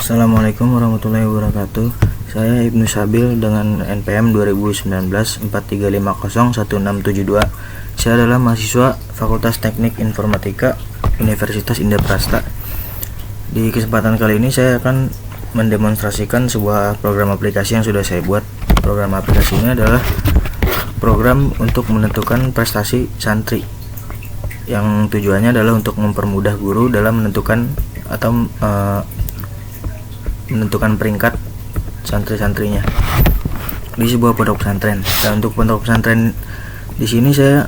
Assalamualaikum warahmatullahi wabarakatuh. Saya Ibnu Sabil dengan NPM 2019-43501672. Saya adalah mahasiswa Fakultas Teknik Informatika Universitas Indah Prasta. Di kesempatan kali ini saya akan mendemonstrasikan sebuah program aplikasi yang sudah saya buat. Program aplikasi ini adalah program untuk menentukan prestasi santri, yang tujuannya adalah untuk mempermudah guru dalam menentukan atau menentukan peringkat santri-santrinya di sebuah pondok pesantren. Dan untuk pondok pesantren di sini saya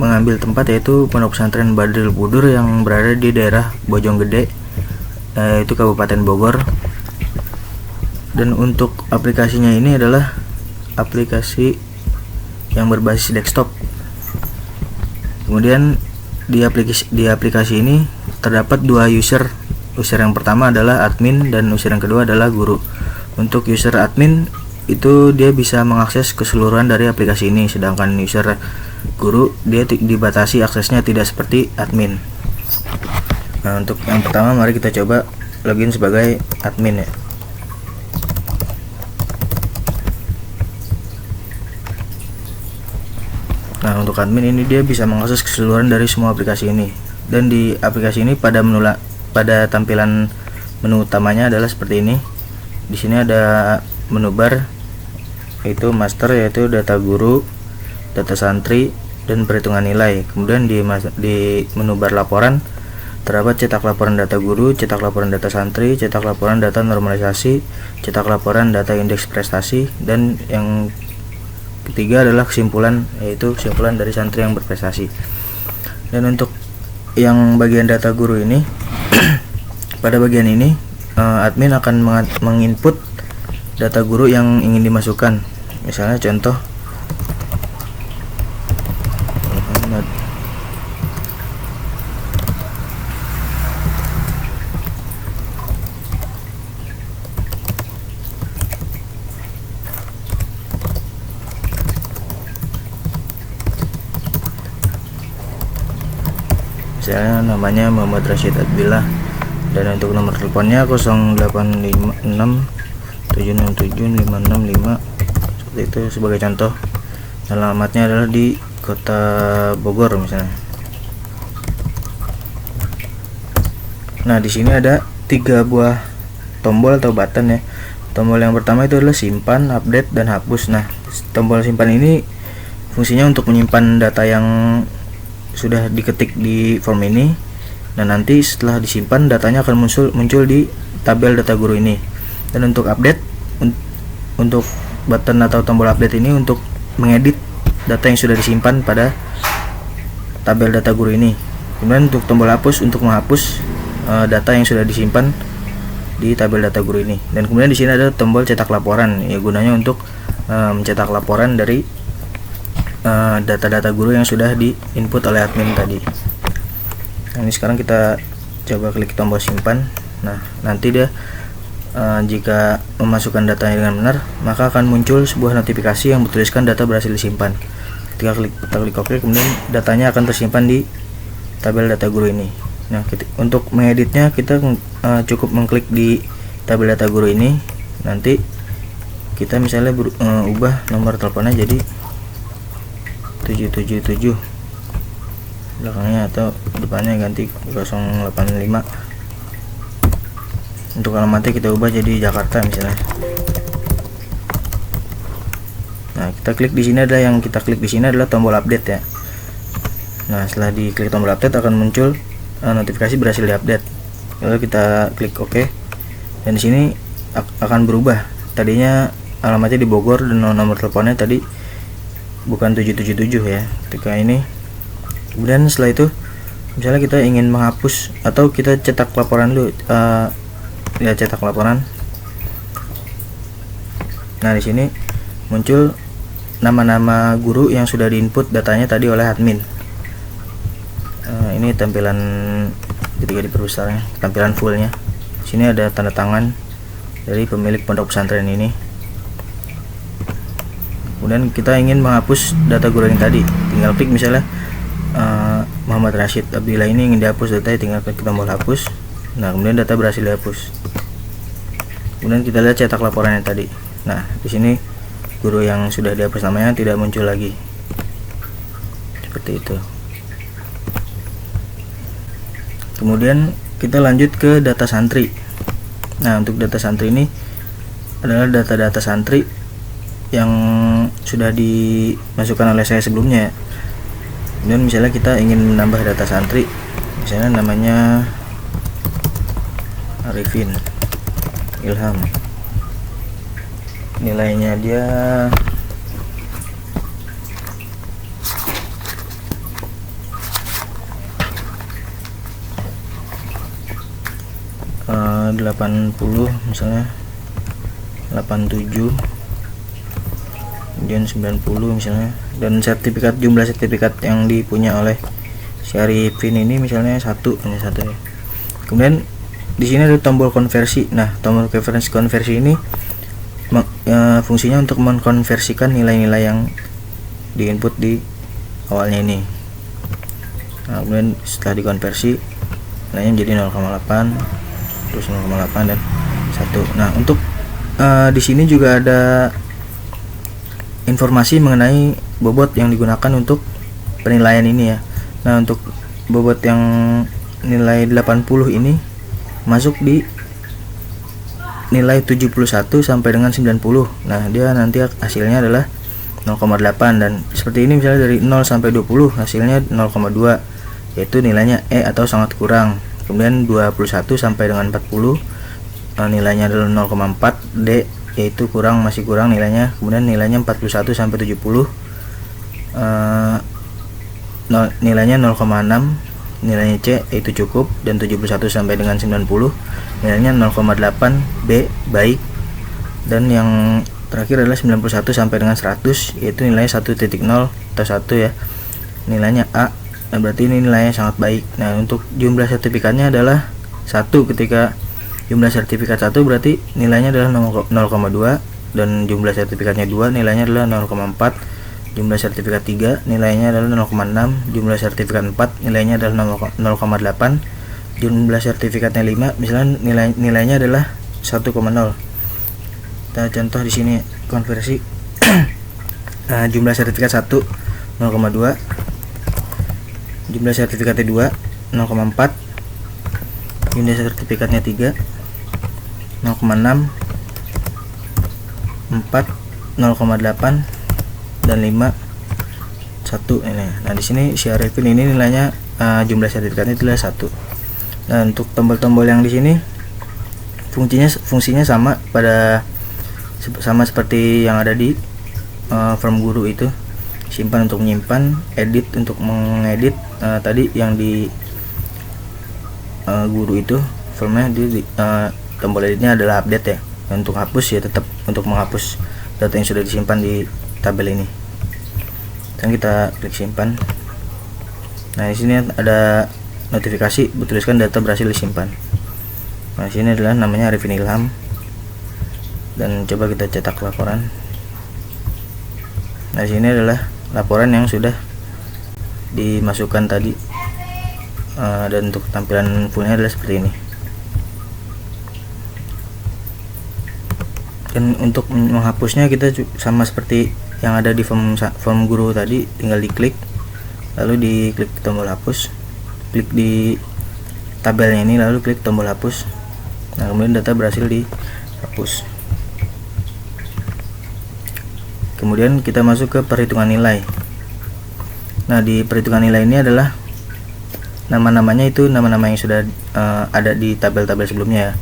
mengambil tempat yaitu Pondok Pesantren Badril Budur yang berada di daerah Bojonggede, yaitu Kabupaten Bogor. Dan untuk aplikasinya ini adalah aplikasi yang berbasis desktop. Kemudian di aplikasi ini terdapat dua user. User yang pertama adalah admin dan user yang kedua adalah guru. Untuk user admin itu dia bisa mengakses keseluruhan dari aplikasi ini, sedangkan user guru dia dibatasi aksesnya, tidak seperti admin. Nah, untuk yang pertama mari kita coba login sebagai admin ya. Nah, untuk admin ini dia bisa mengakses keseluruhan dari semua aplikasi ini. Dan di aplikasi ini pada tampilan menu utamanya adalah seperti ini. Di sini ada menu bar, yaitu master, yaitu data guru, data santri, dan perhitungan nilai. Kemudian di menu bar laporan terdapat cetak laporan data guru, cetak laporan data santri, cetak laporan data normalisasi, cetak laporan data indeks prestasi, dan yang ketiga adalah kesimpulan, yaitu kesimpulan dari santri yang berprestasi. Dan untuk yang bagian data guru ini pada bagian ini admin akan menginput data guru yang ingin dimasukkan. Misalnya contoh Muhammad. Misalnya namanya Muhammad Rashid Abdillah, dan untuk nomor teleponnya 0856767565, seperti itu sebagai contoh. Alamatnya adalah di Kota Bogor misalnya. Nah, di sini ada 3 buah tombol atau button ya. Tombol yang pertama itu adalah simpan, update, dan hapus. Nah, tombol simpan ini fungsinya untuk menyimpan data yang sudah diketik di form ini. Nah, nanti setelah disimpan datanya akan muncul di tabel data guru ini. Dan untuk update, untuk button atau tombol update ini untuk mengedit data yang sudah disimpan pada tabel data guru ini. Kemudian untuk tombol hapus untuk menghapus data yang sudah disimpan di tabel data guru ini. Dan kemudian di sini ada tombol cetak laporan, ya gunanya untuk mencetak laporan dari data-data guru yang sudah diinput oleh admin tadi. Nah, ini sekarang kita coba klik tombol simpan. Nah, nanti dia jika memasukkan datanya dengan benar, maka akan muncul sebuah notifikasi yang bertuliskan data berhasil disimpan. Ketika kita klik OK, kemudian datanya akan tersimpan di tabel data guru ini. Nah, untuk mengeditnya kita cukup mengklik di tabel data guru ini. Nanti kita misalnya ubah nomor teleponnya jadi 777, belakangnya atau depannya ganti 085. Untuk alamatnya kita ubah jadi Jakarta misalnya. Nah, kita klik di sini, ada yang kita klik di sini adalah tombol update ya. Nah, setelah diklik tombol update akan muncul notifikasi berhasil diupdate. Lalu kita klik OK, dan di sini akan berubah. Tadinya alamatnya di Bogor dan nomor teleponnya tadi bukan 777 ya. Ketika ini, kemudian setelah itu misalnya kita ingin menghapus atau kita cetak laporan dulu, ya cetak laporan. Nah, di sini muncul nama-nama guru yang sudah diinput datanya tadi oleh admin. Ini tampilan ketika diperbesarnya, tampilan fullnya. Di sini ada tanda tangan dari pemilik pondok pesantren ini. Kemudian kita ingin menghapus data guru yang tadi, tinggal klik misalnya Muhammad Rashid Abdillah ini ingin dihapus datanya, tinggal klik tombol hapus. Nah, kemudian data berhasil dihapus. Kemudian kita lihat cetak laporannya tadi. Nah, di sini guru yang sudah dihapus namanya tidak muncul lagi. Seperti itu. Kemudian kita lanjut ke data santri. Nah, untuk data santri ini adalah data-data santri yang sudah dimasukkan oleh saya sebelumnya. Kemudian misalnya kita ingin menambah data santri, misalnya namanya Arifin Ilham, nilainya dia 80 misalnya, 87, kemudian 90 misalnya, dan jumlah sertifikat yang dipunya oleh si Arifin ini misalnya hanya satu ya. Kemudian di sini ada tombol konversi. Nah, tombol konversi ini fungsinya untuk mengkonversikan nilai-nilai yang diinput di awalnya ini. Nah, kemudian setelah dikonversi nilainya menjadi 0,8, terus 0,8 dan 1. Nah, untuk di sini juga ada informasi mengenai bobot yang digunakan untuk penilaian ini ya. Nah, untuk bobot yang nilai 80 ini masuk di nilai 71 sampai dengan 90. Nah, dia nanti hasilnya adalah 0,8, dan seperti ini misalnya dari 0 sampai 20 hasilnya 0,2, yaitu nilainya E atau sangat kurang. Kemudian 21 sampai dengan 40 nilainya adalah 0,4, D yaitu masih kurang nilainya. Kemudian nilainya 41 sampai 70 nilainya 0,6, nilainya C yaitu cukup, dan 71 sampai dengan 90 nilainya 0,8, B baik, dan yang terakhir adalah 91 sampai dengan 100 yaitu nilainya 1.0 atau 1 ya, nilainya A. Nah, berarti ini nilainya sangat baik. Nah, untuk jumlah sertifikatnya adalah 1. Ketika jumlah sertifikat 1 berarti nilainya adalah 0,2, dan jumlah sertifikatnya 2 nilainya adalah 0,4, jumlah sertifikat 3 nilainya adalah 0,6, jumlah sertifikat 4 nilainya adalah 0,8, jumlah sertifikatnya 5 misalnya nilainya adalah 1,0. Kita contoh di sini konversi. Nah, jumlah sertifikat 1 0,2, jumlah sertifikatnya 2 0,4, jumlah sertifikatnya 3 0,6, 4 0,8 dan 5 1 ini. Nah, di sini si Arifin ini nilainya jumlah sertifikatnya adalah 1. Nah, untuk tombol-tombol yang di sini fungsinya sama seperti yang ada di form guru itu. Simpan untuk menyimpan, edit untuk mengedit. Tadi yang di guru itu formnya tombol editnya adalah update ya. Dan untuk hapus ya tetap untuk menghapus data yang sudah disimpan di tabel ini. Dan kita klik simpan. Nah, di sini ada notifikasi bertuliskan data berhasil disimpan. Nah, di sini adalah namanya Arifin Ilham, dan coba kita cetak laporan. Nah, di sini adalah laporan yang sudah dimasukkan tadi, dan untuk tampilan fullnya adalah seperti ini. Dan untuk menghapusnya kita sama seperti yang ada di form guru tadi, tinggal diklik lalu diklik tombol hapus, klik di tabelnya ini lalu klik tombol hapus. Nah, kemudian data berhasil dihapus. Kemudian kita masuk ke perhitungan nilai. Nah, di perhitungan nilai ini adalah nama-namanya itu nama-nama yang sudah ada di tabel-tabel sebelumnya ya.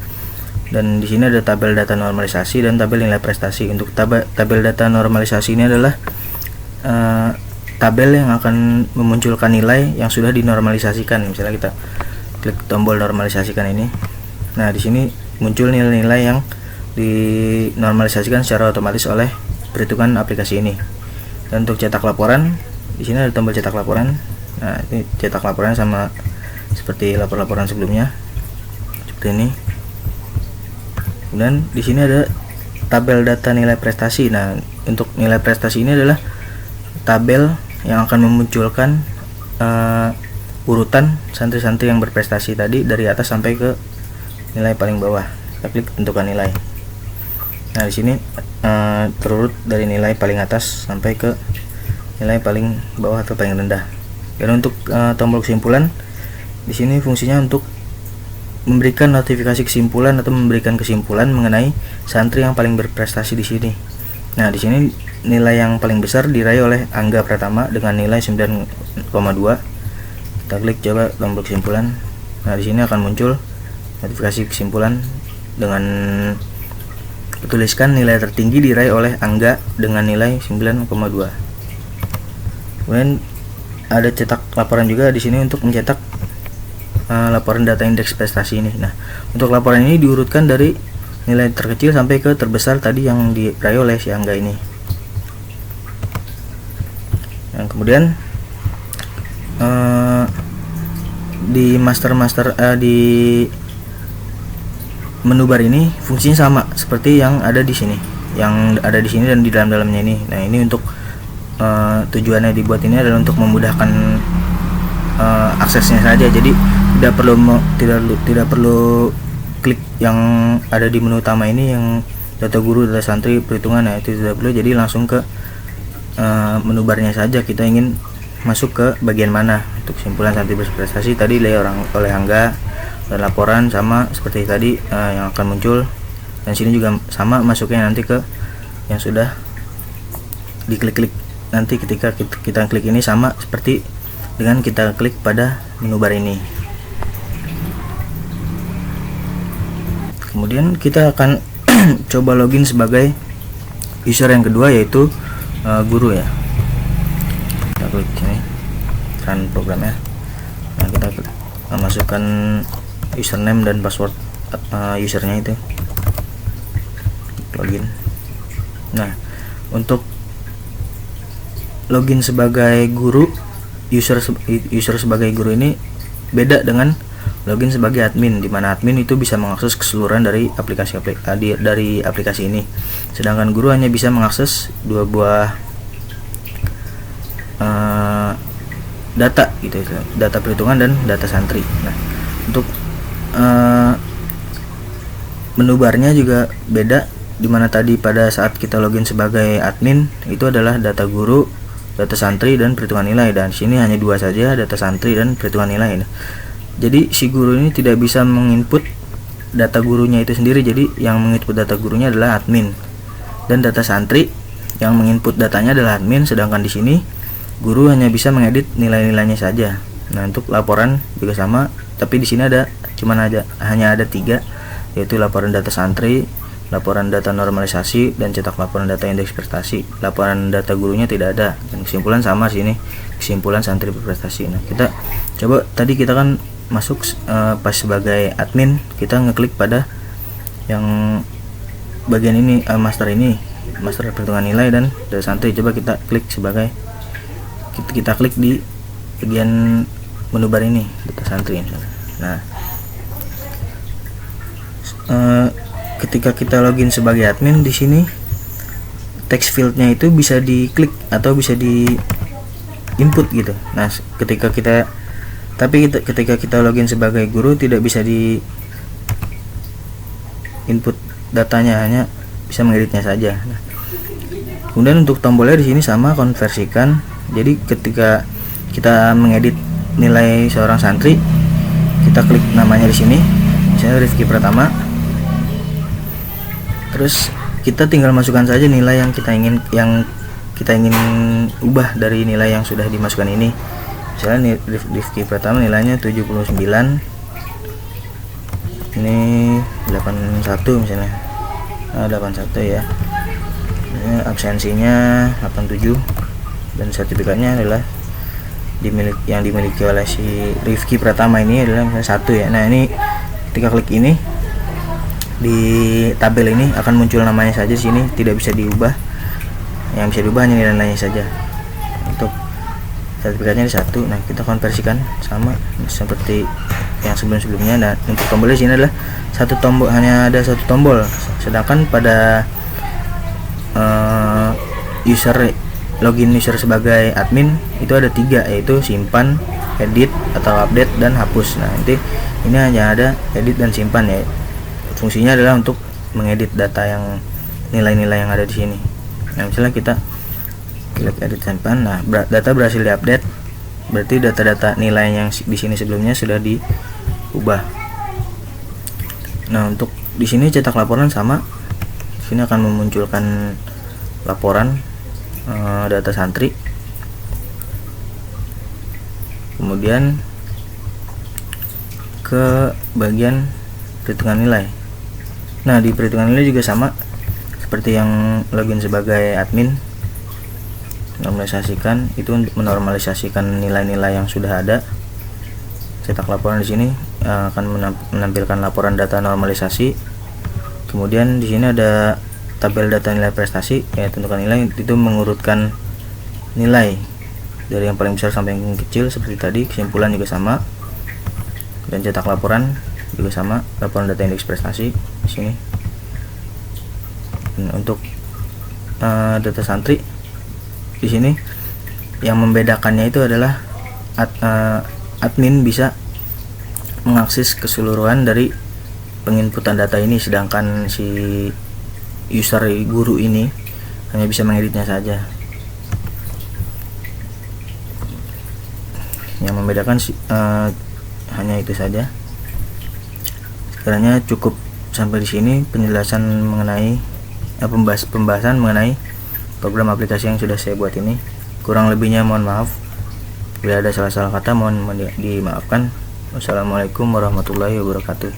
Dan di sini ada tabel data normalisasi dan tabel nilai prestasi. Untuk tabel data normalisasi ini adalah tabel yang akan memunculkan nilai yang sudah dinormalisasikan. Misalnya kita klik tombol normalisasikan ini. Nah, di sini muncul nilai-nilai yang dinormalisasikan secara otomatis oleh perhitungan aplikasi ini. Dan untuk cetak laporan, di sini ada tombol cetak laporan. Nah, ini cetak laporan sama seperti laporan sebelumnya, seperti ini. Kemudian di sini ada tabel data nilai prestasi. Nah, untuk nilai prestasi ini adalah tabel yang akan memunculkan urutan santri-santri yang berprestasi tadi dari atas sampai ke nilai paling bawah. Kita klik tentukan nilai. Nah, di sini terurut dari nilai paling atas sampai ke nilai paling bawah atau paling rendah. Dan untuk tombol kesimpulan, di sini fungsinya untuk memberikan notifikasi kesimpulan atau memberikan kesimpulan mengenai santri yang paling berprestasi di sini. Nah, di sini nilai yang paling besar diraih oleh Angga Pratama dengan nilai 9,2. Kita klik coba tombol kesimpulan. Nah, di sini akan muncul notifikasi kesimpulan dengan tuliskan nilai tertinggi diraih oleh Angga dengan nilai 9,2. Kemudian ada cetak laporan juga di sini untuk mencetak laporan data indeks prestasi ini. Nah, untuk laporan ini diurutkan dari nilai terkecil sampai ke terbesar tadi yang diraih oleh si Angga ini. Yang kemudian di di menu bar ini fungsinya sama seperti yang ada di sini, dan di dalamnya ini. Nah, ini untuk tujuannya dibuat ini adalah untuk memudahkan aksesnya saja. Jadi tidak perlu klik yang ada di menu utama ini yang data guru, data santri, perhitungan. Nah, itu tidak perlu. Jadi langsung ke menu barnya saja. Kita ingin masuk ke bagian mana. Untuk kesimpulan santri berprestasi tadi oleh Angga, dan laporan sama seperti tadi yang akan muncul. Dan sini juga sama masuknya nanti ke yang sudah diklik-klik. Nanti ketika kita klik ini sama seperti dengan kita klik pada menu bar ini. Kemudian kita akan coba login sebagai user yang kedua, yaitu guru ya. Kita klik sini run programnya. Nah, kita masukkan username dan password usernya itu, login. Nah, untuk login sebagai guru, user sebagai guru ini beda dengan login sebagai admin, di mana admin itu bisa mengakses keseluruhan dari aplikasi ini, sedangkan guru hanya bisa mengakses dua buah data gitu, data perhitungan dan data santri. Nah, untuk menu barnya juga beda, dimana tadi pada saat kita login sebagai admin itu adalah data guru, data santri, dan perhitungan nilai, dan sini hanya dua saja, data santri dan perhitungan nilai. Jadi si guru ini tidak bisa menginput data gurunya itu sendiri. Jadi yang menginput data gurunya adalah admin, dan data santri yang menginput datanya adalah admin, sedangkan di sini guru hanya bisa mengedit nilai-nilainya saja. Nah, untuk laporan juga sama, tapi di sini hanya ada 3, yaitu laporan data santri, laporan data normalisasi, dan cetak laporan data indeks prestasi. Laporan data gurunya tidak ada, dan kesimpulan sama sini, kesimpulan santri berprestasi. Nah, kita coba, tadi kita kan masuk pas sebagai admin, kita ngeklik pada yang bagian ini, master perhitungan nilai dan data santri. Coba kita klik di bagian menu bar ini, data santri misalnya. Nah, ketika kita login sebagai admin, di sini text fieldnya itu bisa diklik atau bisa di input gitu. Nah, ketika kita login sebagai guru tidak bisa di input datanya, hanya bisa mengeditnya saja. Nah, kemudian untuk tombolnya di sini sama, konversikan. Jadi ketika kita mengedit nilai seorang santri, kita klik namanya di sini, misalnya Rifki Pratama. Terus kita tinggal masukkan saja nilai yang kita ingin ubah dari nilai yang sudah dimasukkan ini. Misalnya Rifki Pratama nilainya 79, ini 81 misalnya. 81 ya. Ini absensinya 87, dan sertifikatnya adalah yang dimiliki oleh si Rifki Pratama ini adalah misalnya 1 ya. Nah, ini ketika klik ini, di tabel ini akan muncul namanya saja di sini, tidak bisa diubah. Yang bisa diubah hanya nilainya saja. Untuk sertifikatnya di 1. Nah, kita konversikan sama seperti yang sebelumnya. Nah, untuk tombol di sini adalah hanya ada satu tombol, sedangkan pada login user sebagai admin itu ada 3, yaitu simpan, edit atau update, dan hapus. Nah, ini hanya ada edit dan simpan ya. fungsinya adalah untuk mengedit data yang nilai-nilai yang ada di sini. Nah, misalnya kita klik edit sampan, nah data berhasil diupdate, berarti data-data nilai yang di sini sebelumnya sudah diubah. Nah, untuk di sini cetak laporan sama. Di sini akan memunculkan laporan data santri. Kemudian ke bagian perhitungan nilai. Nah, di perhitungan nilai juga sama seperti yang login sebagai admin. Normalisasikan itu untuk menormalisasikan nilai-nilai yang sudah ada. Cetak laporan di sini akan menampilkan laporan data normalisasi. Kemudian di sini ada tabel data nilai prestasi, ya tentukan nilai, itu mengurutkan nilai dari yang paling besar sampai yang kecil seperti tadi. Kesimpulan juga sama. Dan cetak laporan juga sama, laporan data indeks prestasi di sini. Dan untuk data santri di sini yang membedakannya itu adalah admin bisa mengakses keseluruhan dari penginputan data ini, sedangkan si user guru ini hanya bisa mengeditnya saja. Yang membedakan hanya itu saja. Sekiranya cukup sampai di sini penjelasan mengenai pembahasan mengenai program aplikasi yang sudah saya buat ini. Kurang lebihnya mohon maaf. Bila ada salah-salah kata mohon dimaafkan. Wassalamualaikum warahmatullahi wabarakatuh.